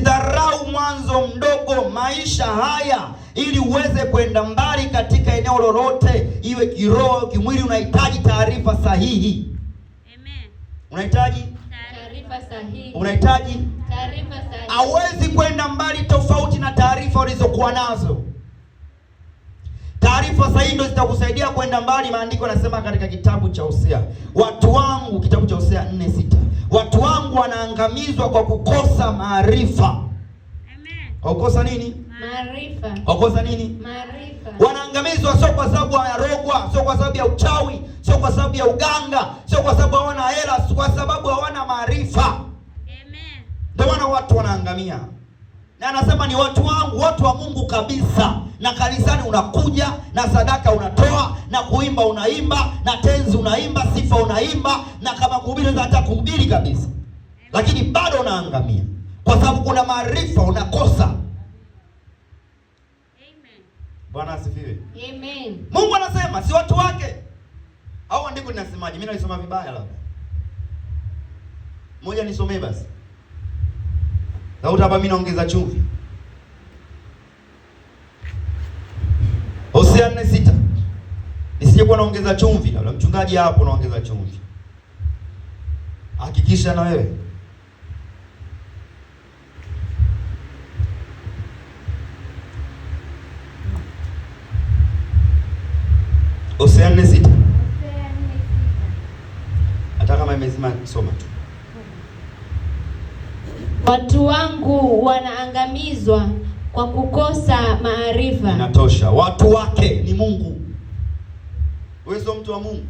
Usidharau mwanzo mdogo maisha haya, ili uweze kwenda mbali katika eneo lolote, iwe kiroho, kimwili. Unahitaji taarifa sahihi. Amen. Unahitaji taarifa sahihi. Unahitaji taarifa sahihi. Hauwezi kwenda mbali tofauti na taarifa ulizokuwa nazo. Taarifa sahihi ndio zitakusaidia kwenda mbali. Maandiko yanasema katika kitabu cha Hosea, watu wangu, kitabu cha Hosea 4:6, watu wangu wanaangamizwa kwa kukosa maarifa. Amen. Kwa kukosa nini? Maarifa. Kwa kukosa nini? Maarifa. Wanaangamizwa sio kwa sababu wanarogwa, sio kwa sababu ya uchawi, sio kwa sababu ya uganga, sio kwa sababu hawana hela, sio kwa sababu hawana maarifa. Amen. Ndio maana watu wanaangamia. Na anasema ni watu wangu, watu wa Mungu kabisa. Na kanisani unakuja, na sadaka unatoa, na kuimba unaimba, na tenzi unaimba, sifa unaimba, na kama kuhubiri unaweza hata kuhubiri kabisa. Lakini bado unaangamia kwa sababu kuna maarifa unakosa. Amen. Bwana asifiwe. Amen. Mungu anasema si watu wake. Au andiko linasemaje? Mimi nalisoma vibaya labda. Moja nisomee basi. Daudi hapa mimi naongeza chumvi. Hosea 4:6. Nisije kuwa naongeza chumvi, labda mchungaji hapo naongeza chumvi. Hakikisha na wewe. Hosea 4:6. Hata kama imezima soma tu. Watu wangu wanaangamizwa kwa kukosa maarifa. Inatosha. Watu wake ni Mungu. Wewe sio mtu wa Mungu.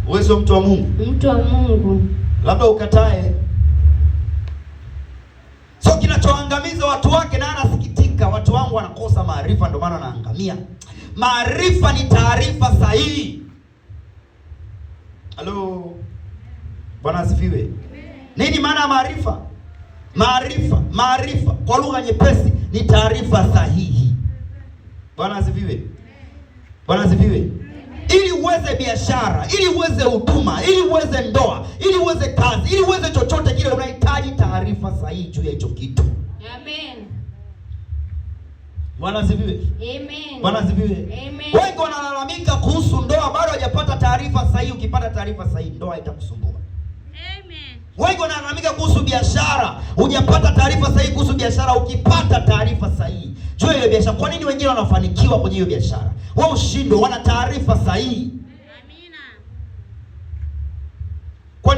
Wewe sio mtu wa Mungu. Mtu wa Mungu. Labda ukatae. Sio kinachoangamiza watu wake, na anasikitika. Watu wangu wanakosa maarifa, ndio maana wanaangamia. Maarifa ni taarifa sahihi. Halo. Bwana asifiwe. Nini maana ya maarifa? Maarifa kwa lugha nyepesi ni taarifa sahihi. Bwana asifiwe. Bwana asifiwe. Ili uweze biashara, ili uweze huduma, ili uweze ndoa, ili uweze kazi, ili uweze chochote kile, unahitaji taarifa sahihi juu ya hicho kitu. Amen. Bwana asifiwe. Amen. Bwana asifiwe. Amen. Wengi wanalalamika kuhusu ndoa, bado hajapata taarifa sahihi. Ukipata taarifa sahihi, ndoa haitakusumbua. Amen. Wengi wanalalamika kuhusu biashara, hujapata taarifa sahihi kuhusu biashara. Ukipata taarifa sahihi juu ya hiyo biashara. Kwa nini wengine wanafanikiwa kwenye hiyo biashara, wao ushindwe? Wana taarifa sahihi. Amina. Kwa